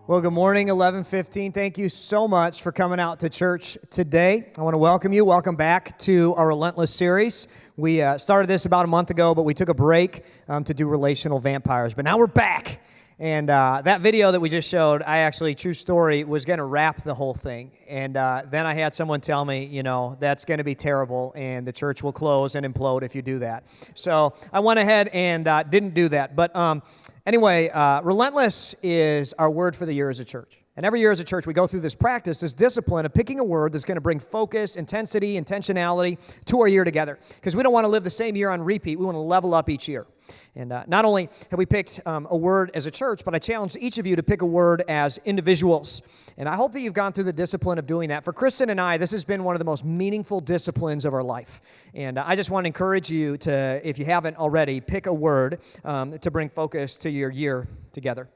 Well, good morning, 11:15. Thank you so much for coming out to church today. I want to welcome you. Welcome back to our Relentless series. We started this about a month ago, but we took a break to do relational vampires. But now we're back. And that video that we just showed, I actually, true story, was going to wrap the whole thing. And then I had someone tell me, that's going to be terrible, and the church will close and implode if you do that. So I went ahead and didn't do that. But anyway, relentless is our word for the year as a church. And every year as a church, we go through this practice, this discipline of picking a word that's going to bring focus, intensity, intentionality to our year together. Because we don't want to live the same year on repeat. We want to level up each year. And not only have we picked a word as a church, but I challenge each of you to pick a word as individuals. And I hope that you've gone through the discipline of doing that. For Kristen and I, this has been one of the most meaningful disciplines of our life. And I just want to encourage you to, if you haven't already, pick a word to bring focus to your year together.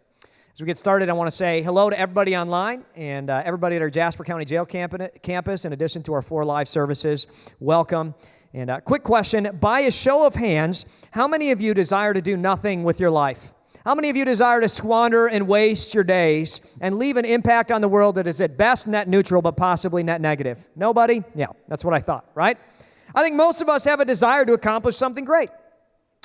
As we get started, I want to say hello to everybody online and everybody at our Jasper County Jail campus, in addition to our 4 live services. Welcome. And quick question, by a show of hands, how many of you desire to do nothing with your life? How many of you desire to squander and waste your days and leave an impact on the world that is at best net neutral but possibly net negative? Nobody? Yeah, that's what I thought, right? I think most of us have a desire to accomplish something great.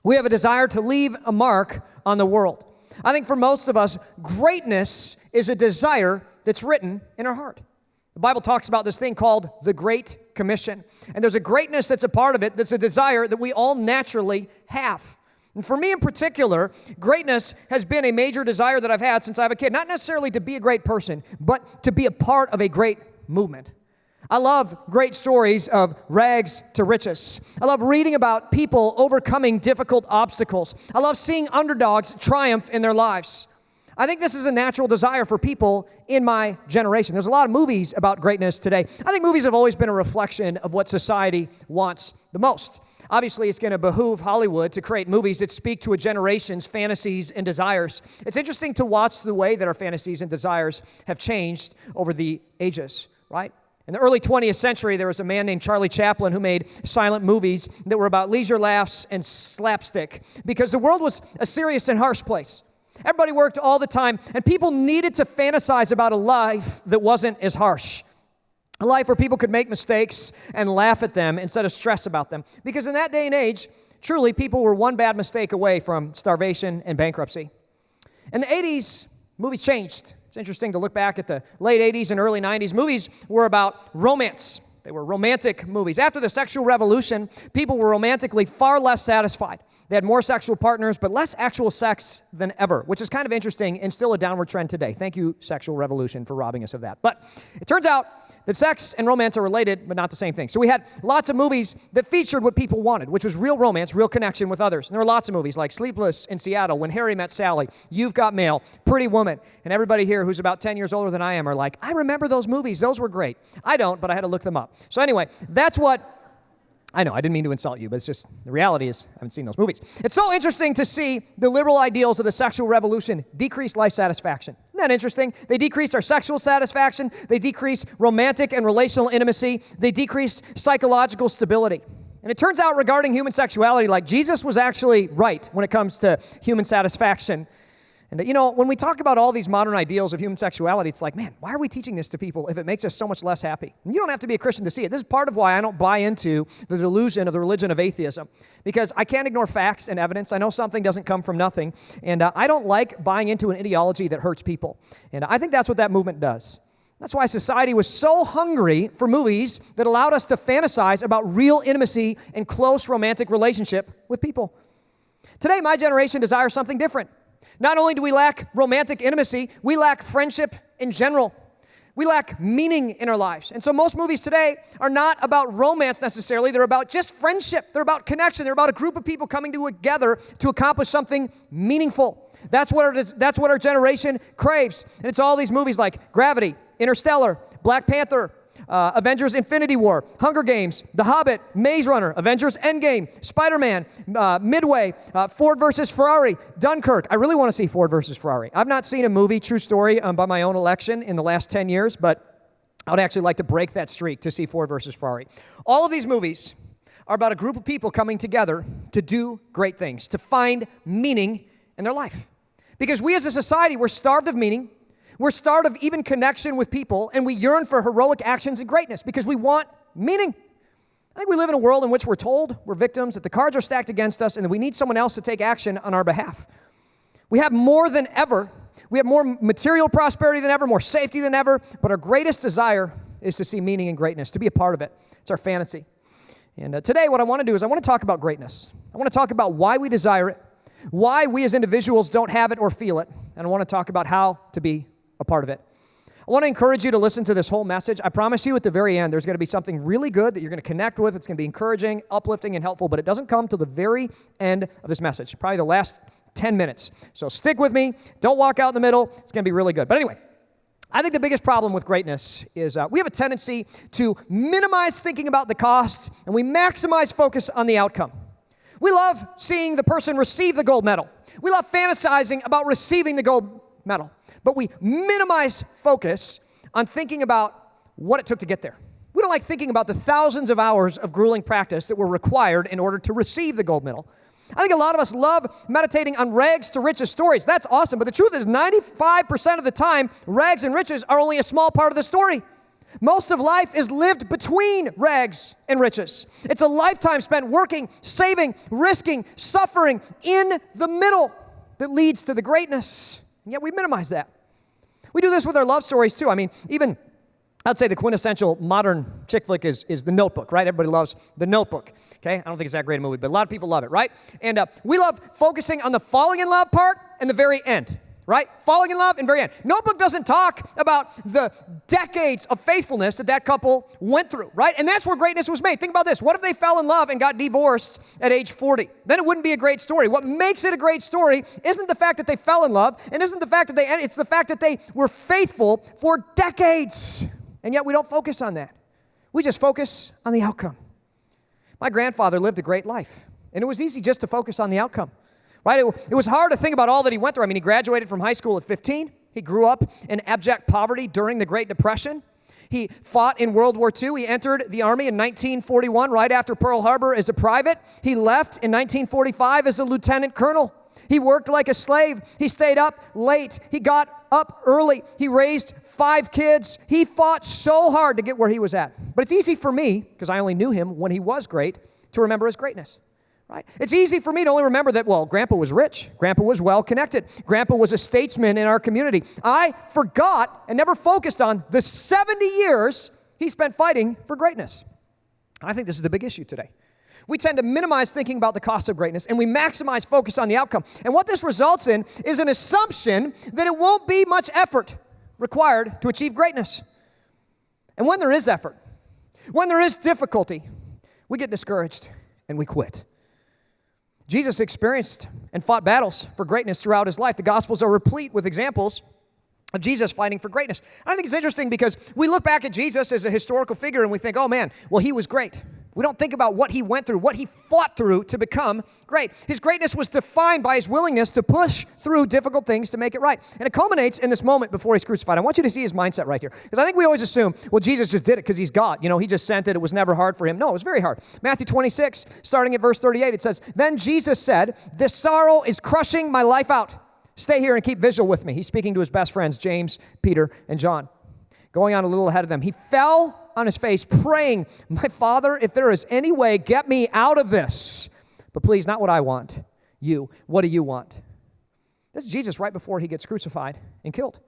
We have a desire to leave a mark on the world. I think for most of us, greatness is a desire that's written in our heart. The Bible talks about this thing called the Great Commission. And there's a greatness that's a part of it that's a desire that we all naturally have. And for me in particular, greatness has been a major desire that I've had since I was a kid. Not necessarily to be a great person, but to be a part of a great movement. I love great stories of rags to riches. I love reading about people overcoming difficult obstacles. I love seeing underdogs triumph in their lives. I think this is a natural desire for people in my generation. There's a lot of movies about greatness today. I think movies have always been a reflection of what society wants the most. Obviously, it's going to behoove Hollywood to create movies that speak to a generation's fantasies and desires. It's interesting to watch the way that our fantasies and desires have changed over the ages, right? In the early 20th century, there was a man named Charlie Chaplin who made silent movies that were about leisure laughs and slapstick because the world was a serious and harsh place. Everybody worked all the time, and people needed to fantasize about a life that wasn't as harsh. A life where people could make mistakes and laugh at them instead of stress about them. Because in that day and age, truly, people were one bad mistake away from starvation and bankruptcy. In the 80s, movies changed. It's interesting to look back at the late 80s and early 90s. Movies were about romance. They were romantic movies. After the sexual revolution, people were romantically far less satisfied. They had more sexual partners, but less actual sex than ever, which is kind of interesting and still a downward trend today. Thank you, sexual revolution, for robbing us of that. But it turns out that sex and romance are related, but not the same thing. So we had lots of movies that featured what people wanted, which was real romance, real connection with others. And there were lots of movies like Sleepless in Seattle, When Harry Met Sally, You've Got Mail, Pretty Woman. And everybody here who's about 10 years older than I am are like, I remember those movies. Those were great. I don't, but I had to look them up. So anyway, that's what I know, I didn't mean to insult you, but it's just, the reality is, I haven't seen those movies. It's so interesting to see the liberal ideals of the sexual revolution decrease life satisfaction. Isn't that interesting? They decrease our sexual satisfaction, they decrease romantic and relational intimacy, they decrease psychological stability. And it turns out regarding human sexuality, like Jesus was actually right when it comes to human satisfaction. And when we talk about all these modern ideals of human sexuality, it's like, man, why are we teaching this to people if it makes us so much less happy? And you don't have to be a Christian to see it. This is part of why I don't buy into the delusion of the religion of atheism, because I can't ignore facts and evidence. I know something doesn't come from nothing, and I don't like buying into an ideology that hurts people. And I think that's what that movement does. That's why society was so hungry for movies that allowed us to fantasize about real intimacy and close romantic relationship with people. Today, my generation desires something different. Not only do we lack romantic intimacy, we lack friendship in general. We lack meaning in our lives. And so most movies today are not about romance necessarily. They're about just friendship. They're about connection. They're about a group of people coming together to accomplish something meaningful. That's what our generation craves. And it's all these movies like Gravity, Interstellar, Black Panther, Avengers Infinity War, Hunger Games, The Hobbit, Maze Runner, Avengers Endgame, Spider-Man, Midway, Ford versus Ferrari, Dunkirk. I really want to see Ford versus Ferrari. I've not seen a movie, true story, by my own election in the last 10 years, but I would actually like to break that streak to see Ford versus Ferrari. All of these movies are about a group of people coming together to do great things, to find meaning in their life. Because we as a society, we're starved of meaning. We're starved of even connection with people, and we yearn for heroic actions and greatness because we want meaning. I think we live in a world in which we're told we're victims, that the cards are stacked against us, and that we need someone else to take action on our behalf. We have more than ever. We have more material prosperity than ever, more safety than ever, but our greatest desire is to see meaning and greatness, to be a part of it. It's our fantasy. And today what I want to do is I want to talk about greatness. I want to talk about why we desire it, why we as individuals don't have it or feel it, and I want to talk about how to be a part of it. I want to encourage you to listen to this whole message. I promise you at the very end, there's going to be something really good that you're going to connect with. It's going to be encouraging, uplifting, and helpful, but it doesn't come till the very end of this message, probably the last 10 minutes. So stick with me. Don't walk out in the middle. It's going to be really good. But anyway, I think the biggest problem with greatness is we have a tendency to minimize thinking about the cost, and we maximize focus on the outcome. We love seeing the person receive the gold medal. We love fantasizing about receiving the gold medal. But we minimize focus on thinking about what it took to get there. We don't like thinking about the thousands of hours of grueling practice that were required in order to receive the gold medal. I think a lot of us love meditating on rags to riches stories. That's awesome, but the truth is 95% of the time, rags and riches are only a small part of the story. Most of life is lived between rags and riches. It's a lifetime spent working, saving, risking, suffering in the middle that leads to the greatness. And yet we minimize that. We do this with our love stories too. I mean, even I'd say the quintessential modern chick flick is The Notebook, right? Everybody loves The Notebook, okay? I don't think it's that great a movie, but a lot of people love it, right? And we love focusing on the falling in love part and the very end, right? Falling in love and very end. Notebook doesn't talk about the decades of faithfulness that couple went through, right? And that's where greatness was made. Think about this. What if they fell in love and got divorced at age 40? Then it wouldn't be a great story. What makes it a great story isn't the fact that they fell in love and isn't the fact that it's the fact that they were faithful for decades. And yet we don't focus on that. We just focus on the outcome. My grandfather lived a great life, and it was easy just to focus on the outcome. Right? It was hard to think about all that he went through. I mean, he graduated from high school at 15. He grew up in abject poverty during the Great Depression. He fought in World War II. He entered the Army in 1941, right after Pearl Harbor, as a private. He left in 1945 as a lieutenant colonel. He worked like a slave. He stayed up late. He got up early. He raised 5 kids. He fought so hard to get where he was at. But it's easy for me, because I only knew him when he was great, to remember his greatness. Right? It's easy for me to only remember that, well, Grandpa was rich. Grandpa was well-connected. Grandpa was a statesman in our community. I forgot and never focused on the 70 years he spent fighting for greatness. And I think this is the big issue today. We tend to minimize thinking about the cost of greatness, and we maximize focus on the outcome. And what this results in is an assumption that it won't be much effort required to achieve greatness. And when there is effort, when there is difficulty, we get discouraged and we quit. Jesus experienced and fought battles for greatness throughout his life. The Gospels are replete with examples of Jesus fighting for greatness. I think it's interesting because we look back at Jesus as a historical figure and we think, oh man, well, he was great. We don't think about what he went through, what he fought through to become great. His greatness was defined by his willingness to push through difficult things to make it right. And it culminates in this moment before he's crucified. I want you to see his mindset right here. Because I think we always assume, well, Jesus just did it because he's God. You know, he just sent it. It was never hard for him. No, it was very hard. Matthew 26, starting at verse 38, it says, "Then Jesus said, 'This sorrow is crushing my life out. Stay here and keep vigil with me.'" He's speaking to his best friends, James, Peter, and John. Going on a little ahead of them, he fell on his face, praying, "My Father, if there is any way, get me out of this. But please, not what I want. You. What do you want?" This is Jesus right before he gets crucified and killed.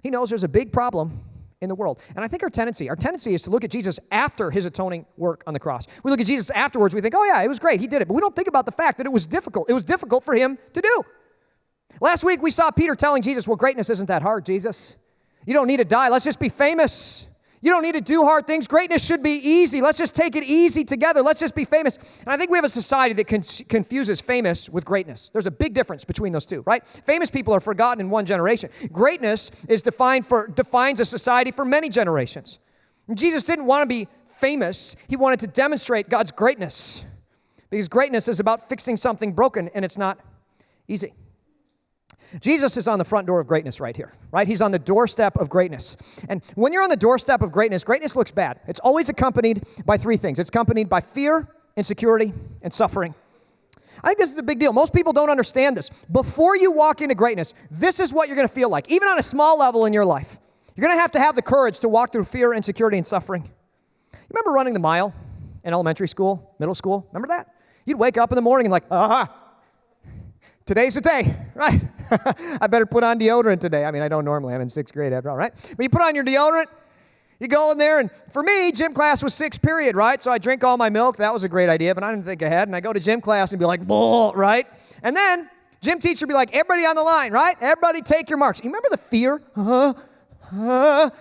He knows there's a big problem in the world. And I think our tendency is to look at Jesus after his atoning work on the cross. We look at Jesus afterwards, we think, oh yeah, it was great, he did it. But we don't think about the fact that it was difficult. It was difficult for him to do. Last week we saw Peter telling Jesus, well, greatness isn't that hard, Jesus. You don't need to die. Let's just be famous. You don't need to do hard things. Greatness should be easy. Let's just take it easy together. Let's just be famous. And I think we have a society that confuses famous with greatness. There's a big difference between those two, right? Famous people are forgotten in one generation. Greatness is defines a society for many generations. And Jesus didn't want to be famous. He wanted to demonstrate God's greatness. Because greatness is about fixing something broken, and it's not easy. Jesus is on the front door of greatness right here, right? He's on the doorstep of greatness. And when you're on the doorstep of greatness, greatness looks bad. It's always accompanied by 3 things. It's accompanied by fear, insecurity, and suffering. I think this is a big deal. Most people don't understand this. Before you walk into greatness, this is what you're going to feel like, even on a small level in your life. You're going to have the courage to walk through fear, insecurity, and suffering. You remember running the mile in elementary school, middle school? Remember that? You'd wake up in the morning and today's the day, right? I better put on deodorant today. I mean, I don't normally. I'm in 6th grade after all, right? But you put on your deodorant, you go in there, and for me, gym class was 6th period, right? So I drink all my milk. That was a great idea, but I didn't think ahead. And I go to gym class and be like, bull, right? And then gym teacher would be like, everybody on the line, right? Everybody take your marks. You remember the fear?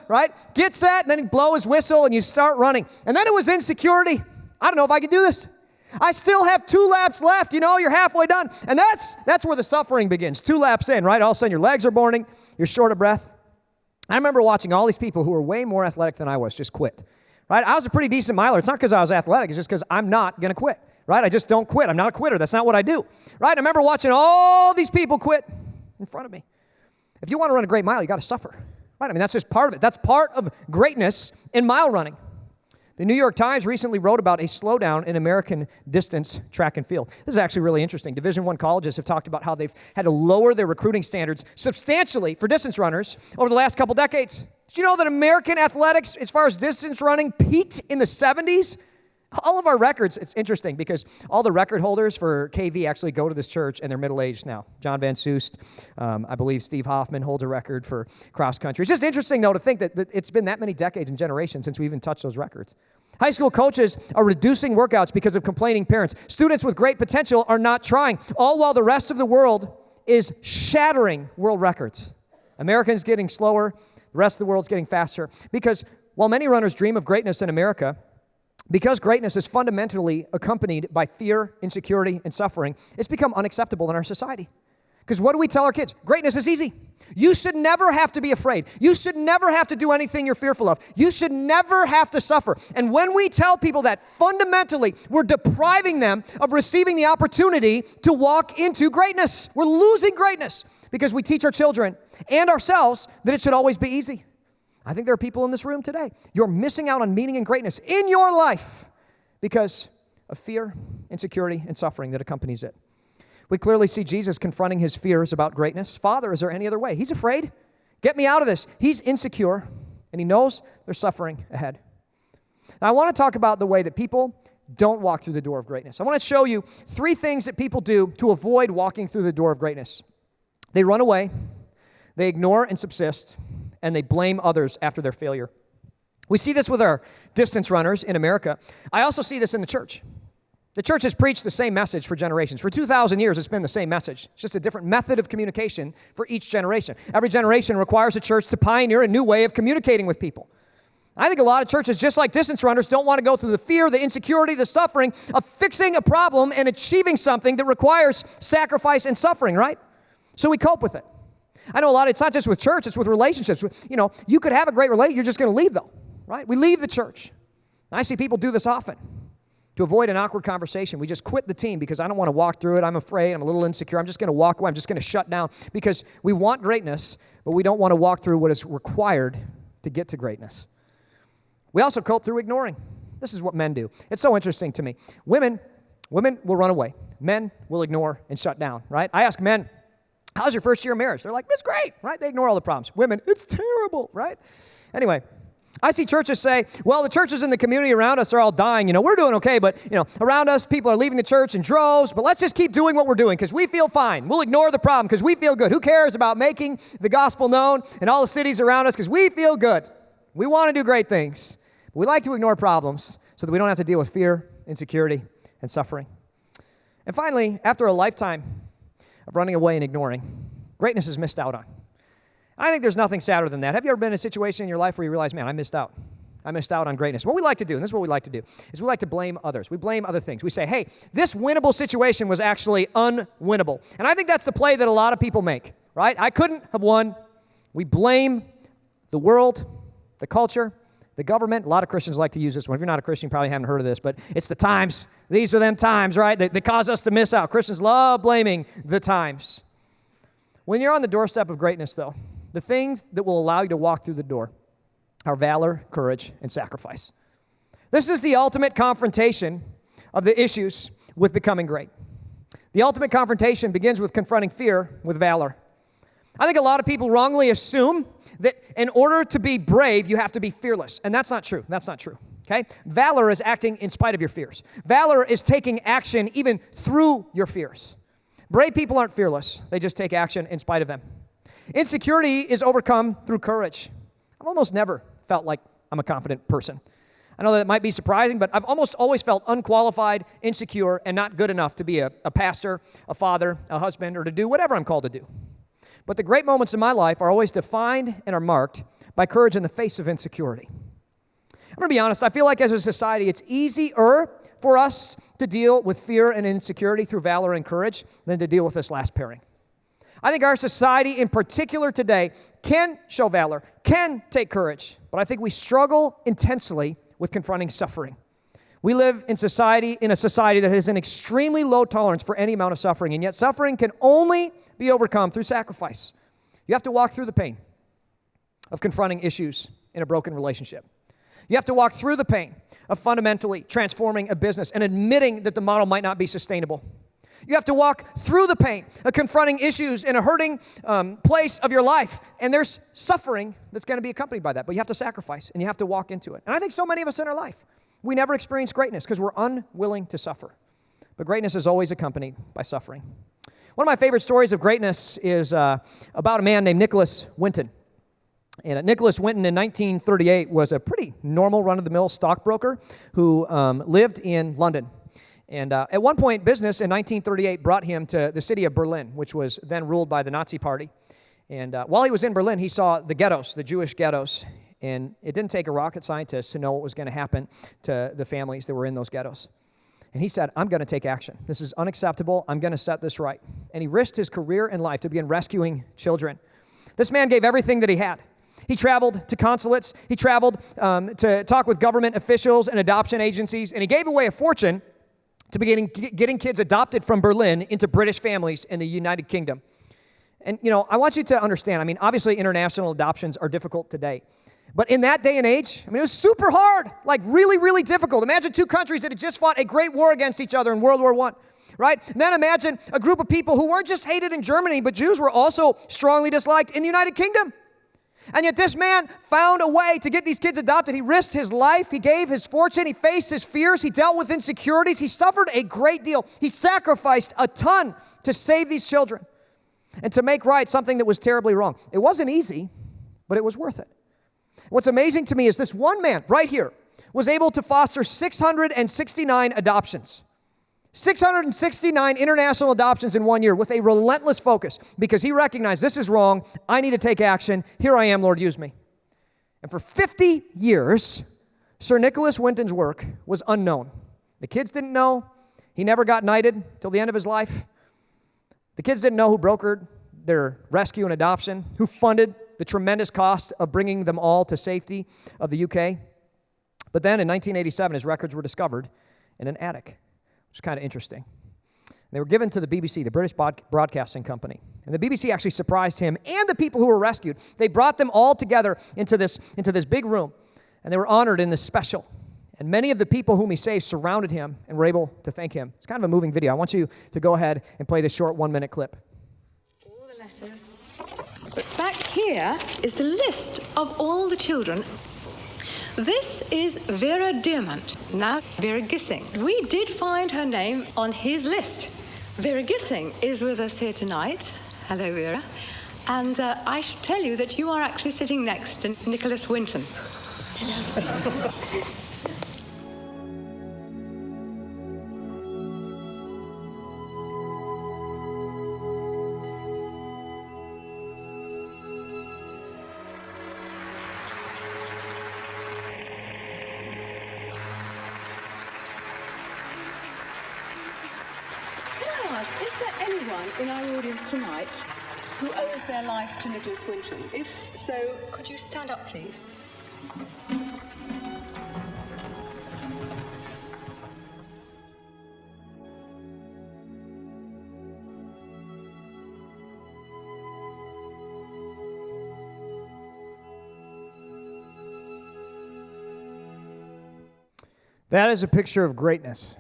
Right? Get set, and then he'd blow his whistle, and you start running. And then it was insecurity. I don't know if I could do this. I still have 2 laps left. You're halfway done. And that's where the suffering begins. 2 laps in, right? All of a sudden, your legs are burning. You're short of breath. I remember watching all these people who were way more athletic than I was just quit, right? I was a pretty decent miler. It's not because I was athletic. It's just because I'm not going to quit, right? I just don't quit. I'm not a quitter. That's not what I do, right? I remember watching all these people quit in front of me. If you want to run a great mile, you got to suffer, right? I mean, that's just part of it. That's part of greatness in mile running. The New York Times recently wrote about a slowdown in American distance track and field. This is actually really interesting. Division I colleges have talked about how they've had to lower their recruiting standards substantially for distance runners over the last couple decades. Did you know that American athletics, as far as distance running, peaked in the 70s? All of our records, it's interesting because all the record holders for KV actually go to this church and they're middle-aged now. John Van Soest, I believe Steve Hoffman holds a record for cross country. It's just interesting, though, to think that it's been that many decades and generations since we even touched those records. High school coaches are reducing workouts because of complaining parents. Students with great potential are not trying, all while the rest of the world is shattering world records. Americans getting slower, the rest of the world's getting faster. Because while many runners dream of greatness in America, because greatness is fundamentally accompanied by fear, insecurity, and suffering, it's become unacceptable in our society. Because what do we tell our kids? Greatness is easy. You should never have to be afraid. You should never have to do anything you're fearful of. You should never have to suffer. And when we tell people that, fundamentally, we're depriving them of receiving the opportunity to walk into greatness. We're losing greatness because we teach our children and ourselves that it should always be easy. I think there are people in this room today. You're missing out on meaning and greatness in your life because of fear, insecurity, and suffering that accompanies it. We clearly see Jesus confronting his fears about greatness. Father, is there any other way? He's afraid. Get me out of this. He's insecure, and he knows there's suffering ahead. Now, I want to talk about the way that people don't walk through the door of greatness. I want to show you 3 things that people do to avoid walking through the door of greatness. They run away, they ignore and subsist, and they blame others after their failure. We see this with our distance runners in America. I also see this in the church. The church has preached the same message for generations. For 2,000 years, it's been the same message. It's just a different method of communication for each generation. Every generation requires a church to pioneer a new way of communicating with people. I think a lot of churches, just like distance runners, don't want to go through the fear, the insecurity, the suffering of fixing a problem and achieving something that requires sacrifice and suffering, right? So we cope with it. I know it's not just with church, it's with relationships. You could have a great relationship, you're just going to leave though, right? We leave the church. I see people do this often. To avoid an awkward conversation, we just quit the team because I don't want to walk through it. I'm afraid, I'm a little insecure. I'm just going to walk away. I'm just going to shut down because we want greatness, but we don't want to walk through what is required to get to greatness. We also cope through ignoring. This is what men do. It's so interesting to me. Women will run away. Men will ignore and shut down, right? I ask men, how's your first year of marriage? They're like, it's great, right? They ignore all the problems. Women, it's terrible, right? Anyway, I see churches say, well, the churches in the community around us are all dying. We're doing okay, but, around us, people are leaving the church in droves, but let's just keep doing what we're doing because we feel fine. We'll ignore the problem because we feel good. Who cares about making the gospel known in all the cities around us because we feel good. We want to do great things. But we like to ignore problems so that we don't have to deal with fear, insecurity, and suffering. And finally, after a lifetime of running away and ignoring, greatness is missed out on. I think there's nothing sadder than that. Have you ever been in a situation in your life where you realize, man, I missed out. I missed out on greatness. What we like to do, and this is what we like to do, is we like to blame others. We blame other things. We say, hey, this winnable situation was actually unwinnable. And I think that's the play that a lot of people make, right? I couldn't have won. We blame the world, the culture, the government. A lot of Christians like to use this one. If you're not a Christian, you probably haven't heard of this, but it's the times. These are them times, right? They cause us to miss out. Christians love blaming the times. When you're on the doorstep of greatness, though, the things that will allow you to walk through the door are valor, courage, and sacrifice. This is the ultimate confrontation of the issues with becoming great. The ultimate confrontation begins with confronting fear with valor. I think a lot of people wrongly assume that in order to be brave, you have to be fearless. And that's not true. That's not true. Okay? Valor is acting in spite of your fears. Valor is taking action even through your fears. Brave people aren't fearless. They just take action in spite of them. Insecurity is overcome through courage. I've almost never felt like I'm a confident person. I know that it might be surprising, but I've almost always felt unqualified, insecure, and not good enough to be a pastor, a father, a husband, or to do whatever I'm called to do. But the great moments in my life are always defined and are marked by courage in the face of insecurity. I'm going to be honest, I feel like as a society, it's easier for us to deal with fear and insecurity through valor and courage than to deal with this last pairing. I think our society in particular today can show valor, can take courage, but I think we struggle intensely with confronting suffering. We live in a society that has an extremely low tolerance for any amount of suffering, and yet suffering can only be overcome through sacrifice. You have to walk through the pain of confronting issues in a broken relationship. You have to walk through the pain of fundamentally transforming a business and admitting that the model might not be sustainable. You have to walk through the pain of confronting issues in a hurting place of your life, and there's suffering that's going to be accompanied by that, but you have to sacrifice, and you have to walk into it. And I think so many of us in our life, we never experience greatness because we're unwilling to suffer. But greatness is always accompanied by suffering. One of my favorite stories of greatness is about a man named Nicholas Winton. And Nicholas Winton in 1938 was a pretty normal run-of-the-mill stockbroker who lived in London. And at one point, business in 1938 brought him to the city of Berlin, which was then ruled by the Nazi Party. And while he was in Berlin, he saw the ghettos, the Jewish ghettos. And it didn't take a rocket scientist to know what was going to happen to the families that were in those ghettos. And he said, I'm going to take action. This is unacceptable. I'm going to set this right. And he risked his career and life to begin rescuing children. This man gave everything that he had. He traveled to consulates. He traveled to talk with government officials and adoption agencies. And he gave away a fortune to begin getting kids adopted from Berlin into British families in the United Kingdom. And, I want you to understand, obviously international adoptions are difficult today. But in that day and age, it was super hard, like really, really difficult. Imagine two countries that had just fought a great war against each other in World War I, right? And then imagine a group of people who weren't just hated in Germany, but Jews were also strongly disliked in the United Kingdom. And yet this man found a way to get these kids adopted. He risked his life. He gave his fortune. He faced his fears. He dealt with insecurities. He suffered a great deal. He sacrificed a ton to save these children and to make right something that was terribly wrong. It wasn't easy, but it was worth it. What's amazing to me is this one man right here was able to foster 669 adoptions. 669 international adoptions in 1 year with a relentless focus because he recognized this is wrong. I need to take action. Here I am, Lord, use me. And for 50 years, Sir Nicholas Winton's work was unknown. The kids didn't know. He never got knighted till the end of his life. The kids didn't know who brokered their rescue and adoption, who funded the tremendous cost of bringing them all to safety of the UK. But then in 1987, his records were discovered in an attic. Which is kind of interesting. They were given to the BBC, the British Broadcasting Company. And the BBC actually surprised him and the people who were rescued. They brought them all together into this big room, and they were honored in this special. And many of the people whom he saved surrounded him and were able to thank him. It's kind of a moving video. I want you to go ahead and play this short 1-minute clip. All the letters. But back here is the list of all the children. This is Vera Diamant, now Vera Gissing. We did find her name on his list. Vera Gissing is with us here tonight. Hello, Vera. And I should tell you that you are actually sitting next to Nicholas Winton. Hello. Is there anyone in our audience tonight who owes their life to Nicholas Winton? If so, could you stand up, please? That is a picture of greatness.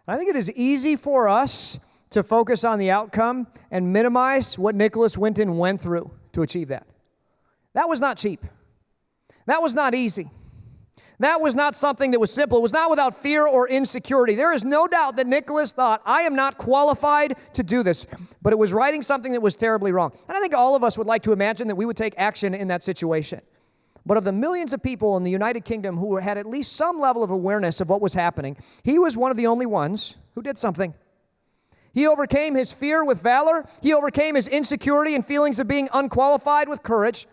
I think it is easy for us to focus on the outcome and minimize what Nicholas Winton went through to achieve that. That was not cheap. That was not easy. That was not something that was simple. It was not without fear or insecurity. There is no doubt that Nicholas thought, I am not qualified to do this. But it was writing something that was terribly wrong. And I think all of us would like to imagine that we would take action in that situation. But of the millions of people in the United Kingdom who had at least some level of awareness of what was happening, he was one of the only ones who did something. He overcame his fear with valor. He overcame his insecurity and feelings of being unqualified with courage.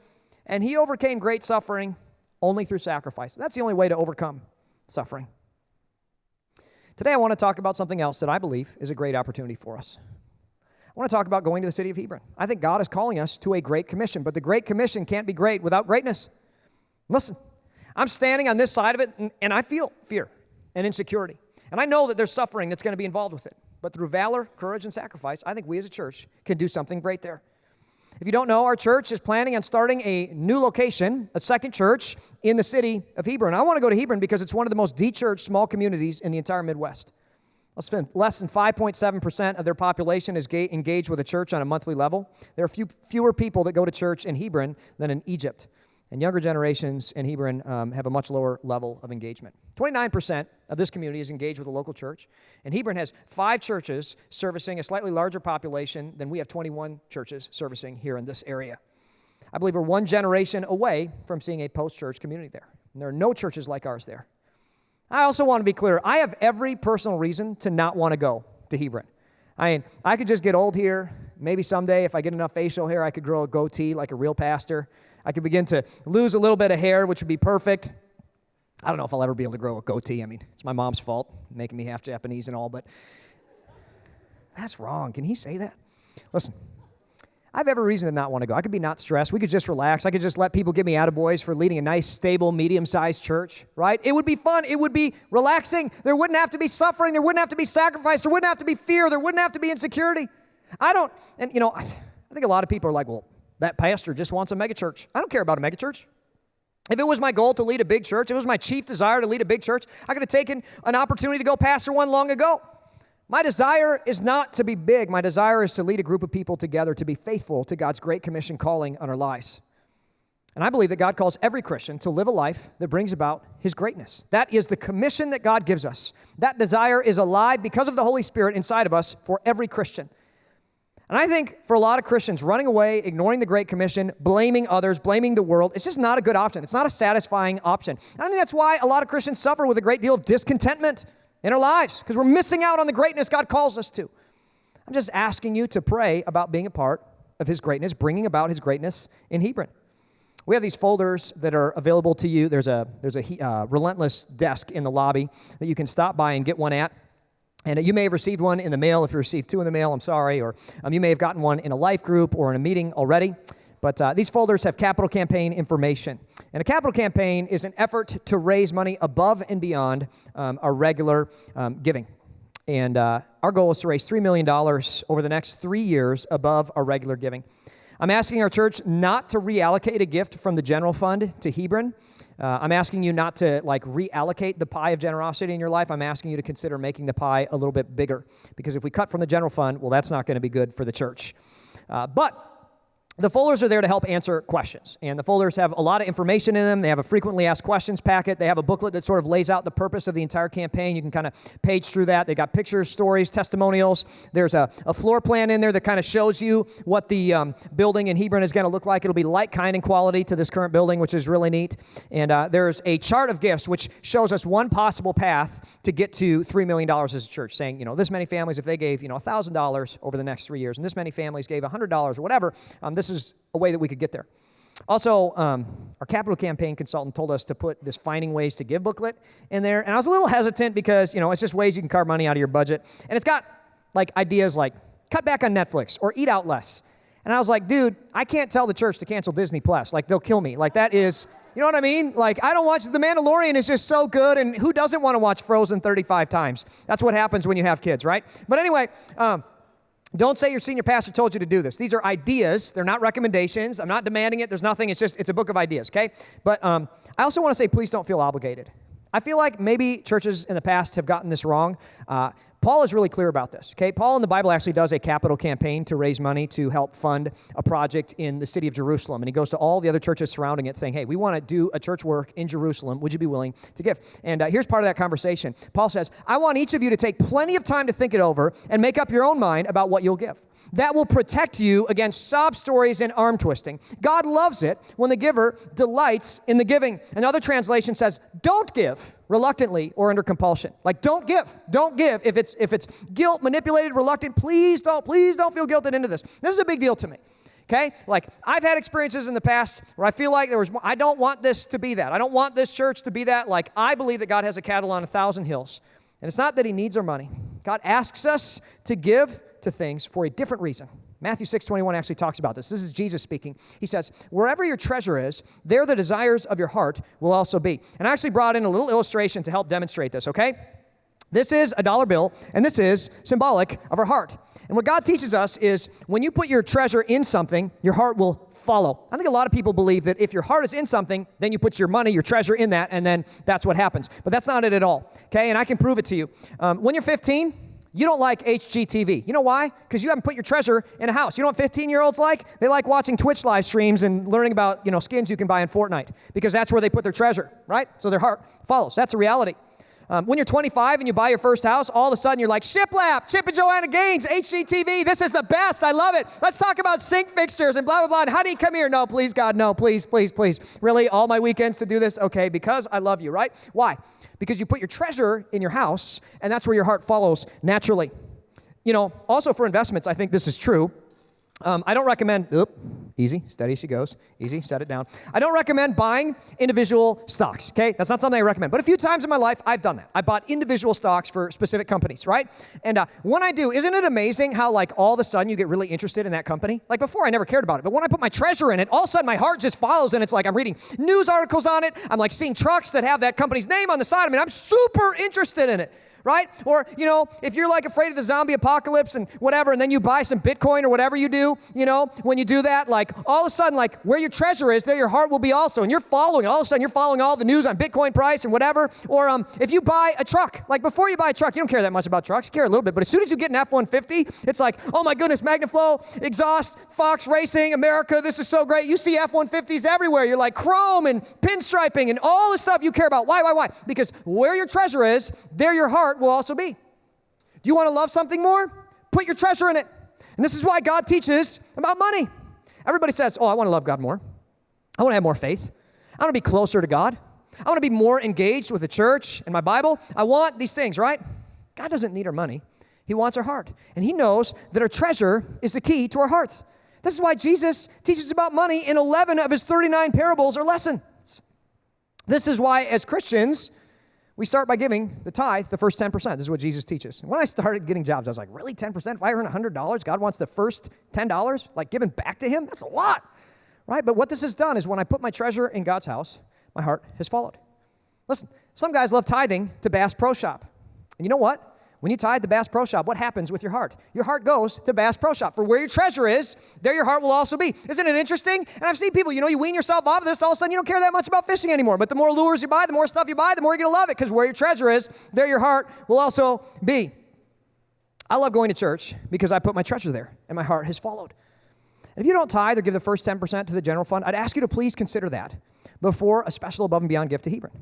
And he overcame great suffering only through sacrifice. That's the only way to overcome suffering. Today I want to talk about something else that I believe is a great opportunity for us. I want to talk about going to the city of Hebron. I think God is calling us to a great commission, but the great commission can't be great without greatness. Listen, I'm standing on this side of it, and I feel fear and insecurity. And I know that there's suffering that's going to be involved with it. But through valor, courage, and sacrifice, I think we as a church can do something great there. If you don't know, our church is planning on starting a new location, a second church in the city of Hebron. I want to go to Hebron because it's one of the most de-churched small communities in the entire Midwest. Less than 5.7% of their population is engaged with a church on a monthly level. There are fewer people that go to church in Hebron than in Egypt. And younger generations in Hebron have a much lower level of engagement. 29% of this community is engaged with a local church. And Hebron has 5 churches servicing a slightly larger population than we have 21 churches servicing here in this area. I believe we're one generation away from seeing a post-church community there. And there are no churches like ours there. I also want to be clear. I have every personal reason to not want to go to Hebron. I mean, I could just get old here. Maybe someday, if I get enough facial hair, I could grow a goatee like a real pastor. I could begin to lose a little bit of hair, which would be perfect. I don't know if I'll ever be able to grow a goatee. I mean, it's my mom's fault, making me half Japanese and all, but that's wrong. Can he say that? Listen, I have every reason to not want to go. I could be not stressed. We could just relax. I could just let people give me attaboys for leading a nice, stable, medium-sized church, right? It would be fun. It would be relaxing. There wouldn't have to be suffering. There wouldn't have to be sacrifice. There wouldn't have to be fear. There wouldn't have to be insecurity. I think a lot of people are like, well, that pastor just wants a megachurch. I don't care about a megachurch. If it was my goal to lead a big church, if it was my chief desire to lead a big church, I could have taken an opportunity to go pastor one long ago. My desire is not to be big. My desire is to lead a group of people together to be faithful to God's great commission calling on our lives. And I believe that God calls every Christian to live a life that brings about His greatness. That is the commission that God gives us. That desire is alive because of the Holy Spirit inside of us for every Christian. And I think for a lot of Christians, running away, ignoring the Great Commission, blaming others, blaming the world, it's just not a good option. It's not a satisfying option. And I think that's why a lot of Christians suffer with a great deal of discontentment in our lives, because we're missing out on the greatness God calls us to. I'm just asking you to pray about being a part of His greatness, bringing about His greatness in Hebron. We have these folders that are available to you. There's a Relentless desk in the lobby that you can stop by and get one at. And you may have received one in the mail. If you received 2 in the mail, I'm sorry. Or you may have gotten one in a life group or in a meeting already. But these folders have capital campaign information. And a capital campaign is an effort to raise money above and beyond our regular giving. And our goal is to raise $3 million over the next 3 years above our regular giving. I'm asking our church not to reallocate a gift from the general fund to Hebron. I'm asking you not to reallocate the pie of generosity in your life. I'm asking you to consider making the pie a little bit bigger. Because if we cut from the general fund, well, that's not going to be good for the church. But the folders are there to help answer questions. And the folders have a lot of information in them. They have a frequently asked questions packet. They have a booklet that sort of lays out the purpose of the entire campaign. You can kind of page through that. They got pictures, stories, testimonials. There's a floor plan in there that kind of shows you what the building in Hebron is going to look like. It'll be like, kind, and quality to this current building, which is really neat. And there's a chart of gifts, which shows us one possible path to get to $3 million as a church, saying, this many families, if they gave, $1,000 over the next 3 years, and this many families gave $100 or whatever, this is a way that we could get there. Also, our capital campaign consultant told us to put this Finding Ways to Give booklet in there. And I was a little hesitant because, it's just ways you can carve money out of your budget. And it's got ideas like cut back on Netflix or eat out less. And I was like, dude, I can't tell the church to cancel Disney Plus. They'll kill me. That is, you know what I mean? I don't watch The Mandalorian is just so good. And who doesn't want to watch Frozen 35 times? That's what happens when you have kids, right? But anyway, don't say your senior pastor told you to do this. These are ideas. They're not recommendations. I'm not demanding it. There's nothing. It's a book of ideas, okay? But I also want to say, please don't feel obligated. I feel like maybe churches in the past have gotten this wrong. Paul is really clear about this, okay? Paul in the Bible actually does a capital campaign to raise money to help fund a project in the city of Jerusalem. And he goes to all the other churches surrounding it saying, hey, we want to do a church work in Jerusalem. Would you be willing to give? And here's part of that conversation. Paul says, I want each of you to take plenty of time to think it over and make up your own mind about what you'll give. That will protect you against sob stories and arm twisting. God loves it when the giver delights in the giving. Another translation says, don't give reluctantly or under compulsion. Like, don't give. Don't give. If it's guilt, manipulated, reluctant, please don't feel guilted into this. This is a big deal to me. Okay? Like, I've had experiences in the past where I feel like I don't want this to be that. I don't want this church to be that. Like, I believe that God has a cattle on 1,000 hills. And it's not that he needs our money. God asks us to give to things for a different reason. Matthew 6:21 actually talks about this. This is Jesus speaking. He says, wherever your treasure is, there the desires of your heart will also be. And I actually brought in a little illustration to help demonstrate this, okay? This is a dollar bill, and this is symbolic of our heart. And what God teaches us is when you put your treasure in something, your heart will follow. I think a lot of people believe that if your heart is in something, then you put your money, your treasure in that, and then that's what happens. But that's not it at all, okay? And I can prove it to you. When you're 15, you don't like HGTV. You know why? Because you haven't put your treasure in a house. You know what 15-year-olds like? They like watching Twitch live streams and learning about, skins you can buy in Fortnite because that's where they put their treasure, right? So their heart follows. That's a reality. When you're 25 and you buy your first house, all of a sudden you're like, Shiplap, Chip and Joanna Gaines, HGTV, this is the best. I love it. Let's talk about sink fixtures and blah, blah, blah. And honey, come here. No, please, God, no, please, please, please. Really, all my weekends to do this? Okay, because I love you, right? Why? Because you put your treasure in your house, and that's where your heart follows naturally. Also for investments, I think this is true. I don't recommend, easy, steady she goes, easy, set it down. I don't recommend buying individual stocks, okay? That's not something I recommend. But a few times in my life, I've done that. I bought individual stocks for specific companies, right? And when I do, isn't it amazing how all of a sudden you get really interested in that company? Like before, I never cared about it. But when I put my treasure in it, all of a sudden my heart just follows, and it's like I'm reading news articles on it. I'm seeing trucks that have that company's name on the side. I'm super interested in it. Right? Or, if you're afraid of the zombie apocalypse and whatever, and then you buy some Bitcoin or whatever you do, when you do that, all of a sudden, where your treasure is, there your heart will be also. And you're following, all of a sudden you're following all the news on Bitcoin price and whatever. Or if you buy a truck, before you buy a truck, you don't care that much about trucks, you care a little bit, but as soon as you get an F-150, it's oh my goodness, MagnaFlow, exhaust, Fox Racing, America, this is so great. You see F-150s everywhere. You're chrome and pinstriping and all the stuff you care about. Why? Because where your treasure is, there your heart will also be. Do you want to love something more? Put your treasure in it. And this is why God teaches about money. Everybody says, I want to love God more. I want to have more faith. I want to be closer to God. I want to be more engaged with the church and my Bible. I want these things, right? God doesn't need our money. He wants our heart. And he knows that our treasure is the key to our hearts. This is why Jesus teaches about money in 11 of his 39 parables or lessons. This is why, as Christians, we start by giving the tithe, the first 10%. This is what Jesus teaches. And when I started getting jobs, I was like, really, 10%? If I earn $100, God wants the first $10? Given back to him? That's a lot, right? But what this has done is when I put my treasure in God's house, my heart has followed. Listen, some guys love tithing to Bass Pro Shop. And you know what? When you tithe to Bass Pro Shop, what happens with your heart? Your heart goes to Bass Pro Shop. For where your treasure is, there your heart will also be. Isn't it interesting? And I've seen people, you wean yourself off of this, all of a sudden you don't care that much about fishing anymore. But the more lures you buy, the more stuff you buy, the more you're going to love it. Because where your treasure is, there your heart will also be. I love going to church because I put my treasure there, and my heart has followed. And if you don't tithe or give the first 10% to the general fund, I'd ask you to please consider that before a special above and beyond gift to Hebron.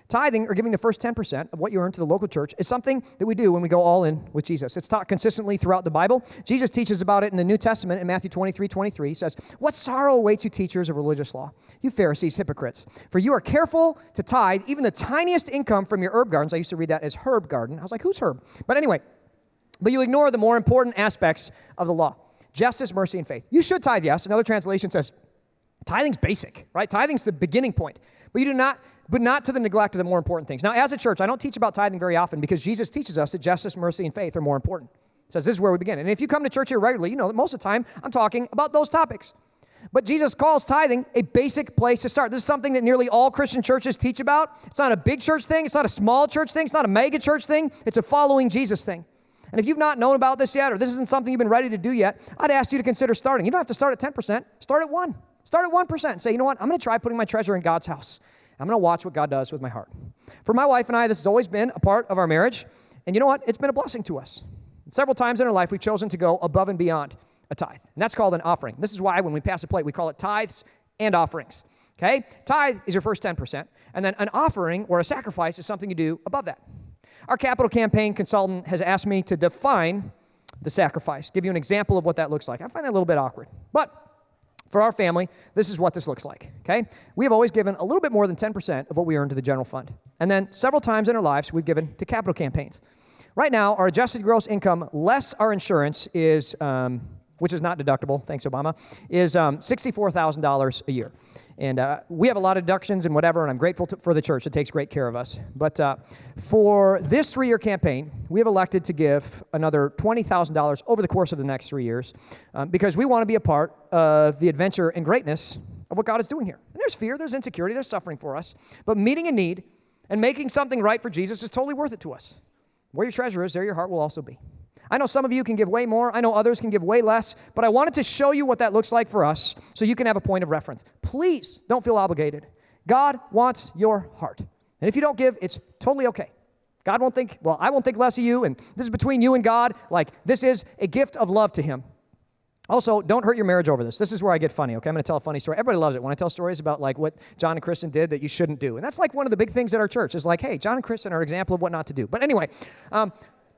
Tithing or giving the first 10% of what you earn to the local church is something that we do when we go all in with Jesus. It's taught consistently throughout the Bible. Jesus teaches about it in the New Testament in Matthew 23:23. He says, "What sorrow awaits you, teachers of religious law, you Pharisees, hypocrites, for you are careful to tithe even the tiniest income from your herb gardens." I used to read that as herb garden. I was like, who's herb? But anyway, but you ignore the more important aspects of the law: justice, mercy, and faith. You should tithe, yes. Another translation says, tithing's basic, right? Tithing's the beginning point. But not to the neglect of the more important things. Now, as a church, I don't teach about tithing very often because Jesus teaches us that justice, mercy, and faith are more important. He says this is where we begin. And if you come to church here regularly, you know that most of the time I'm talking about those topics. But Jesus calls tithing a basic place to start. This is something that nearly all Christian churches teach about. It's not a big church thing. It's not a small church thing. It's not a mega church thing. It's a following Jesus thing. And if you've not known about this yet, or this isn't something you've been ready to do yet, I'd ask you to consider starting. You don't have to start at 10%. Start at 1. Start at 1% and say, you know what? I'm going to try putting my treasure in God's house. I'm going to watch what God does with my heart. For my wife and I, this has always been a part of our marriage. And you know what? It's been a blessing to us. Several times in our life, we've chosen to go above and beyond a tithe. And that's called an offering. This is why when we pass a plate, we call it tithes and offerings. Okay? Tithe is your first 10%. And then an offering or a sacrifice is something you do above that. Our capital campaign consultant has asked me to define the sacrifice, give you an example of what that looks like. I find that a little bit awkward. But for our family, this is what this looks like, okay? We have always given a little bit more than 10% of what we earn to the general fund. And then several times in our lives, we've given to capital campaigns. Right now, our adjusted gross income less our insurance is, which is not deductible, thanks Obama, is $64,000 a year. And we have a lot of deductions and whatever, and I'm grateful for the church. It takes great care of us. But for this 3-year campaign, we have elected to give another $20,000 over the course of the next 3 years because we want to be a part of the adventure and greatness of what God is doing here. And there's fear, there's insecurity, there's suffering for us. But meeting a need and making something right for Jesus is totally worth it to us. Where your treasure is, there your heart will also be. I know some of you can give way more. I know others can give way less. But I wanted to show you what that looks like for us so you can have a point of reference. Please don't feel obligated. God wants your heart. And if you don't give, it's totally okay. God won't think, well, I won't think less of you, and this is between you and God. Like, this is a gift of love to Him. Also, don't hurt your marriage over this. This is where I get funny, okay? I'm going to tell a funny story. Everybody loves it when I tell stories about, like, what John and Kristen did that you shouldn't do. And that's, like, one of the big things at our church is, like, hey, John and Kristen are an example of what not to do. But anyway,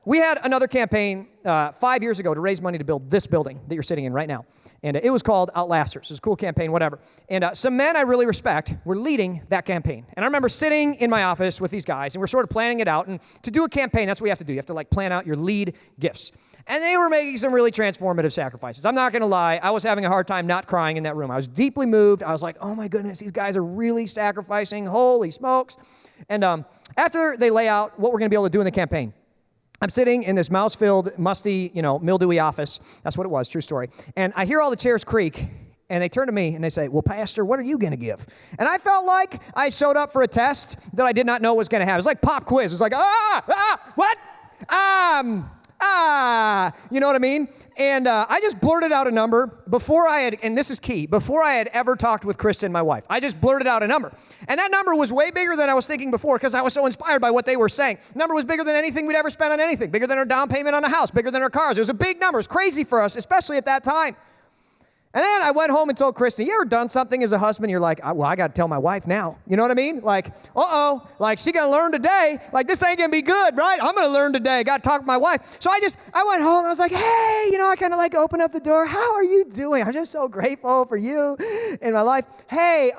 we had another campaign 5 years ago to raise money to build this building that you're sitting in right now. And it was called Outlasters. It was a cool campaign, whatever. And some men I really respect were leading that campaign. And I remember sitting in my office with these guys, and we're sort of planning it out. And to do a campaign, that's what you have to do. You have to, like, plan out your lead gifts. And they were making some really transformative sacrifices. I'm not going to lie. I was having a hard time not crying in that room. I was deeply moved. I was like, oh, my goodness, these guys are really sacrificing. Holy smokes. And after they lay out what we're going to be able to do in the campaign, I'm sitting in this mouse-filled, musty, mildewy office. That's what it was, true story. And I hear all the chairs creak, and they turn to me, and they say, well, Pastor, what are you going to give? And I felt like I showed up for a test that I did not know was going to happen. It was like pop quiz. It was like, what? You know what I mean? And I just blurted out a number before I had, and this is key, before I had ever talked with Kristen, my wife. I just blurted out a number. And that number was way bigger than I was thinking before because I was so inspired by what they were saying. The number was bigger than anything we'd ever spent on anything, bigger than our down payment on a house, bigger than our cars. It was a big number. It was crazy for us, especially at that time. And then I went home and told Kristen, you ever done something as a husband? You're like, well, I got to tell my wife now. You know what I mean? Like, like she going to learn today. Like, this ain't going to be good, right? I'm going to learn today. Got to talk to my wife. So I went home. I was like, hey, I kind of like open up the door. How are you doing? I'm just so grateful for you in my life. Hey,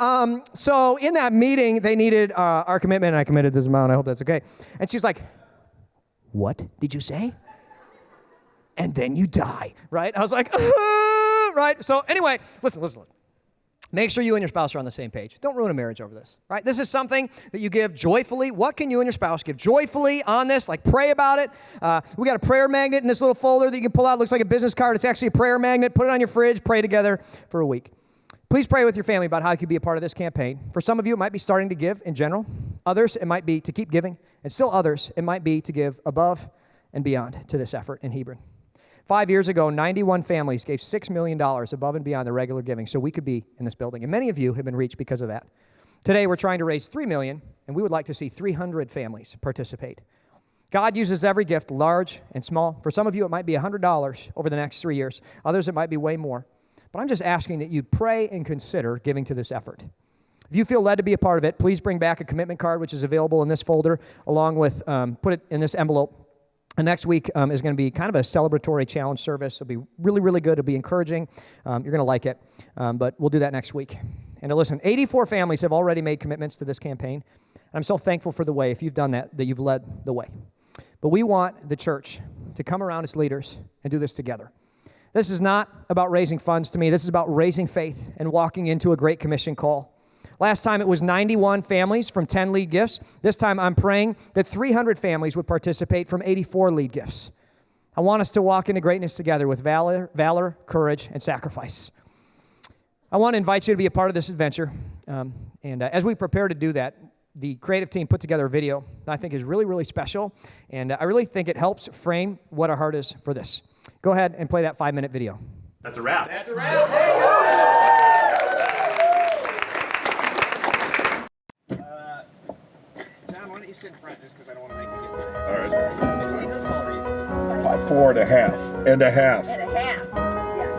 so in that meeting, they needed our commitment, and I committed this amount. I hope that's okay. And she's like, what did you say? And then you die, right? I was like, right? So anyway, listen. Make sure you and your spouse are on the same page. Don't ruin a marriage over this, right? This is something that you give joyfully. What can you and your spouse give joyfully on this? Like, pray about it. We got a prayer magnet in this little folder that you can pull out. It looks like a business card. It's actually a prayer magnet. Put it on your fridge. Pray together for a week. Please pray with your family about how you can be a part of this campaign. For some of you, it might be starting to give in general. Others, it might be to keep giving. And still others, it might be to give above and beyond to this effort in Hebron. 5 years ago, 91 families gave $6 million above and beyond their regular giving so we could be in this building. And many of you have been reached because of that. Today, we're trying to raise $3 million, and we would like to see 300 families participate. God uses every gift, large and small. For some of you, it might be $100 over the next 3 years. Others, it might be way more. But I'm just asking that you pray and consider giving to this effort. If you feel led to be a part of it, please bring back a commitment card, which is available in this folder, along with, put it in this envelope. And next week is going to be kind of a celebratory challenge service. It'll be really, really good. It'll be encouraging. You're going to like it. But we'll do that next week. And listen, 84 families have already made commitments to this campaign. And I'm so thankful for the way, if you've done that you've led the way. But we want the church to come around as leaders and do this together. This is not about raising funds to me. This is about raising faith and walking into a Great Commission call. Last time it was 91 families from 10 lead gifts. This time I'm praying that 300 families would participate from 84 lead gifts. I want us to walk into greatness together with valor, courage, and sacrifice. I want to invite you to be a part of this adventure. And as we prepare to do that, the creative team put together a video that I think is really, really special. And I really think it helps frame what our heart is for this. Go ahead and play that 5-minute video. That's a wrap. That's a wrap. There you go. you sit in front just because I don't want to make you get there. All right. How tall are you? 4.5 and a half. And a half. Yeah.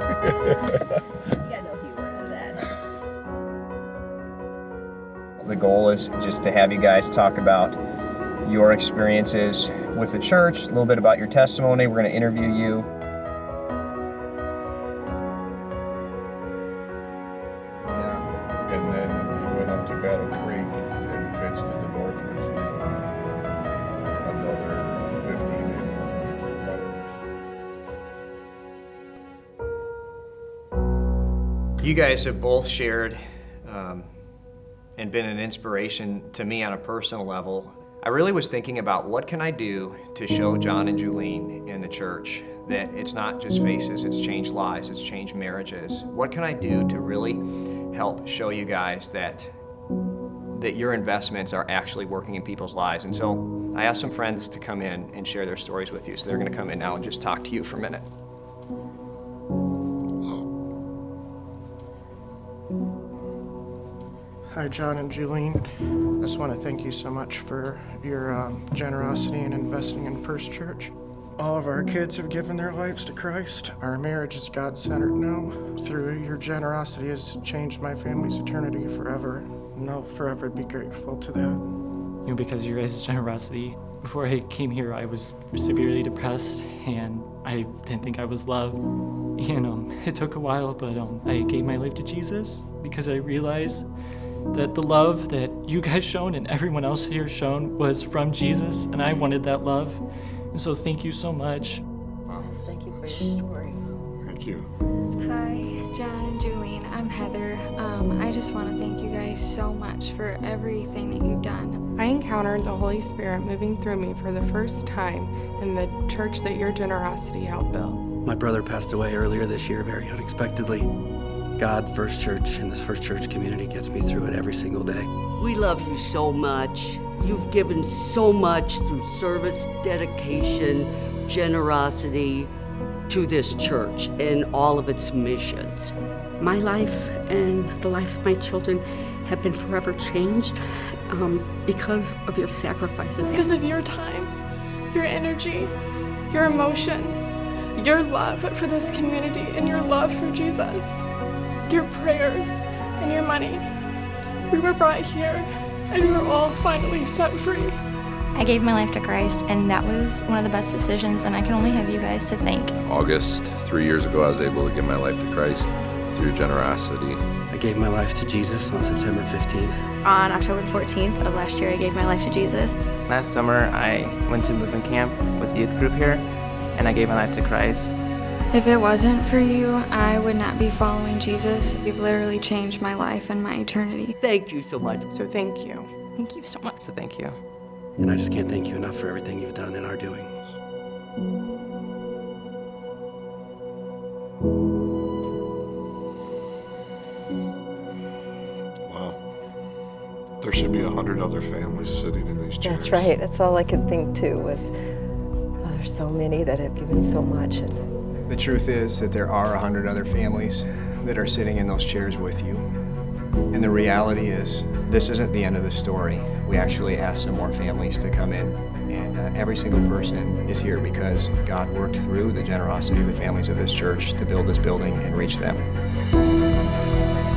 You got no humor out of that. The goal is just to have you guys talk about your experiences with the church, a little bit about your testimony. We're going to interview you. And then he went up to Battle Creek and pitched into Northridge League. Another 15 innings and he recovered. You guys have both shared and been an inspiration to me on a personal level. I really was thinking about what can I do to show John and Julene in the church that it's not just faces, it's changed lives, it's changed marriages. What can I do to really help show you guys that your investments are actually working in people's lives? And so I asked some friends to come in and share their stories with you. So they're going to come in now and just talk to you for a minute. Hi, John and Julene. I just want to thank you so much for your generosity in investing in First Church. All of our kids have given their lives to Christ. Our marriage is God-centered now. Through your generosity has changed my family's eternity forever. And I'll forever be grateful to that. Because of your guys' generosity. Before I came here, I was severely depressed, and I didn't think I was loved. And it took a while, but I gave my life to Jesus because I realized that the love that you guys shown and everyone else here shown was from Jesus, and I wanted that love. And so thank you so much. Yes, thank you for your story. Thank you. Hi, John and Julene. I'm Heather. I just want to thank you guys so much for everything that you've done. I encountered the Holy Spirit moving through me for the first time in the church that your generosity helped build. My brother passed away earlier this year very unexpectedly. God, First Church, and this First Church community gets me through it every single day. We love you so much. You've given so much through service, dedication, generosity to this church and all of its missions. My life and the life of my children have been forever changed because of your sacrifices. Because of your time, your energy, your emotions, your love for this community, and your love for Jesus, your prayers and your money. We were brought here, and we were all finally set free. I gave my life to Christ, and that was one of the best decisions, and I can only have you guys to thank. August, 3 years ago, I was able to give my life to Christ through your generosity. I gave my life to Jesus on September 15th. On October 14th of last year, I gave my life to Jesus. Last summer, I went to movement camp with the youth group here, and I gave my life to Christ. If it wasn't for you, I would not be following Jesus. You've literally changed my life and my eternity. Thank you so much. So thank you. Thank you so much. So thank you. And I just can't thank you enough for everything you've done and are doing. Wow. There should be 100 other families sitting in these chairs. That's right. That's all I could think too was, oh, there's so many that have given so much. And The truth is that there are 100 other families that are sitting in those chairs with you. And the reality is, this isn't the end of the story. We actually asked some more families to come in, and every single person is here because God worked through the generosity of the families of this church to build this building and reach them.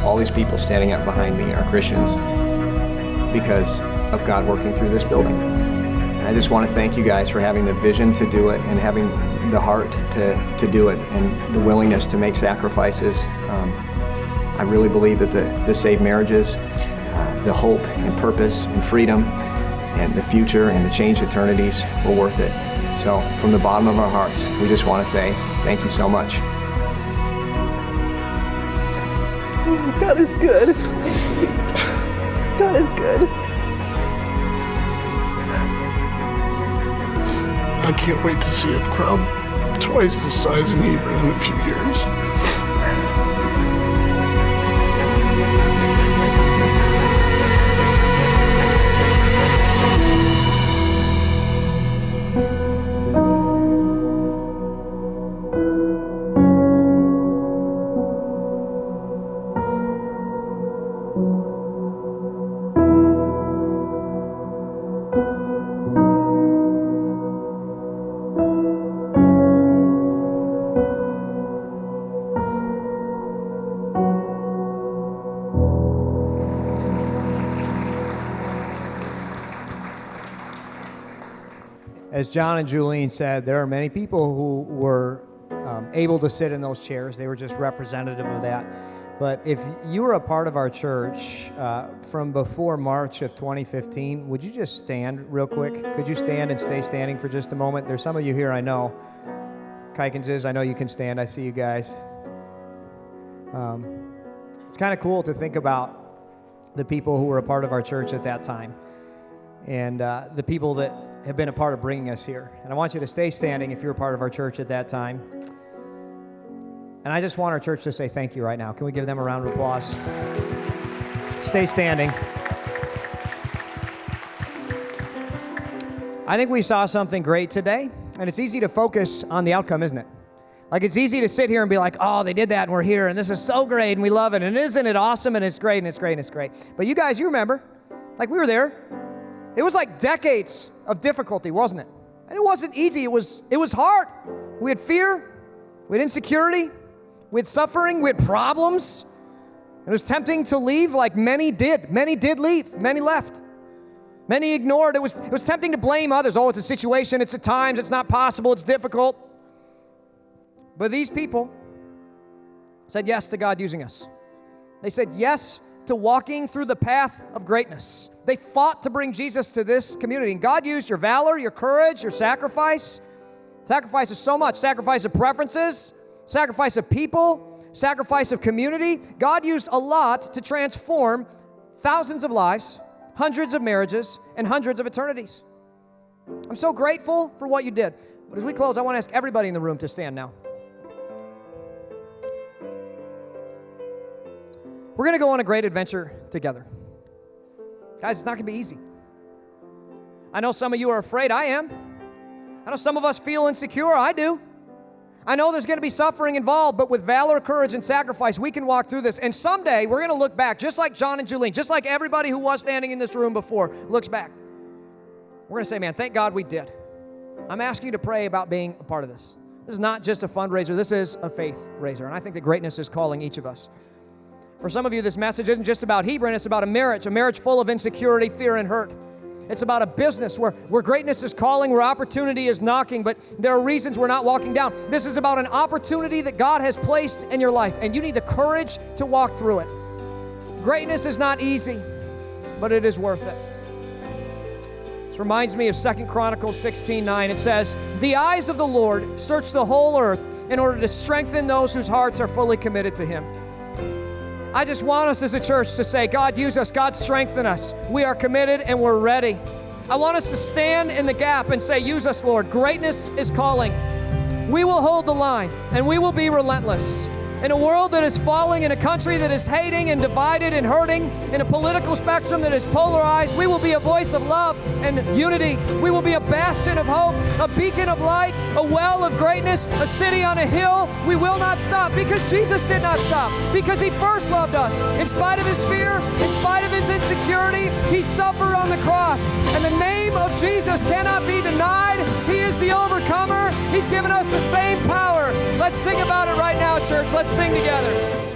All these people standing up behind me are Christians because of God working through this building. And I just want to thank you guys for having the vision to do it and having the heart to do it and the willingness to make sacrifices. I really believe that the saved marriages, the hope and purpose and freedom and the future and the changed eternities were worth it. So from the bottom of our hearts, we just want to say thank you so much. oh, God is good. God is good. I can't wait to see a crowd twice the size in Hebron in a few years. as John and Julian said, there are many people who were able to sit in those chairs. They were just representative of that. But if you were a part of our church from before March of 2015, would you just stand real quick? Could you stand and stay standing for just a moment? There's some of you here I know. Kikens is, I know you can stand. I see you guys. It's kind of cool to think about the people who were a part of our church at that time and the people that have been a part of bringing us here. And I want you to stay standing if you're a part of our church at that time. And I just want our church to say thank you right now. Can we give them a round of applause? Stay standing. I think we saw something great today, and it's easy to focus on the outcome, isn't it? Like, it's easy to sit here and be like, oh, they did that, and we're here, and this is so great, and we love it, and isn't it awesome, and it's great, and it's great, and it's great. But you guys, you remember, like, we were there. It was like decades of difficulty, wasn't it? And it wasn't easy. It was hard. We had fear. We had insecurity. We had suffering. We had problems. It was tempting to leave like many did. Many did leave. Many left. Many ignored. It was tempting to blame others. Oh, it's a situation. It's at times. It's not possible. It's difficult. But these people said yes to God using us. They said yes to walking through the path of greatness. They fought to bring Jesus to this community. And God used your valor, your courage, your sacrifice. Sacrifice of so much. Sacrifice of preferences. Sacrifice of people. Sacrifice of community. God used a lot to transform thousands of lives, hundreds of marriages, and hundreds of eternities. I'm so grateful for what you did. But as we close, I want to ask everybody in the room to stand now. We're going to go on a great adventure together. Guys, it's not going to be easy. I know some of you are afraid. I am. I know some of us feel insecure. I do. I know there's going to be suffering involved, but with valor, courage, and sacrifice, we can walk through this. And someday, we're going to look back, just like John and Julian, just like everybody who was standing in this room before looks back. We're going to say, man, thank God we did. I'm asking you to pray about being a part of this. This is not just a fundraiser. This is a faith raiser. And I think that greatness is calling each of us. For some of you, this message isn't just about Hebron. It's about a marriage full of insecurity, fear, and hurt. It's about a business where greatness is calling, where opportunity is knocking, but there are reasons we're not walking down. This is about an opportunity that God has placed in your life, and you need the courage to walk through it. Greatness is not easy, but it is worth it. This reminds me of 2 Chronicles 16:9. It says, "The eyes of the Lord search the whole earth in order to strengthen those whose hearts are fully committed to Him." I just want us as a church to say, God, use us. God, strengthen us. We are committed and we're ready. I want us to stand in the gap and say, use us, Lord. Greatness is calling. We will hold the line and we will be relentless. In a world that is falling, in a country that is hating and divided and hurting, in a political spectrum that is polarized, we will be a voice of love and unity. We will be a bastion of hope, a beacon of light, a well of greatness, a city on a hill. We will not stop because Jesus did not stop, because He first loved us. In spite of His fear, in spite of His insecurity, He suffered on the cross. And the name of Jesus cannot be denied. He is the overcomer. He's given us the same power. Let's sing about it right now, church. Let's sing together.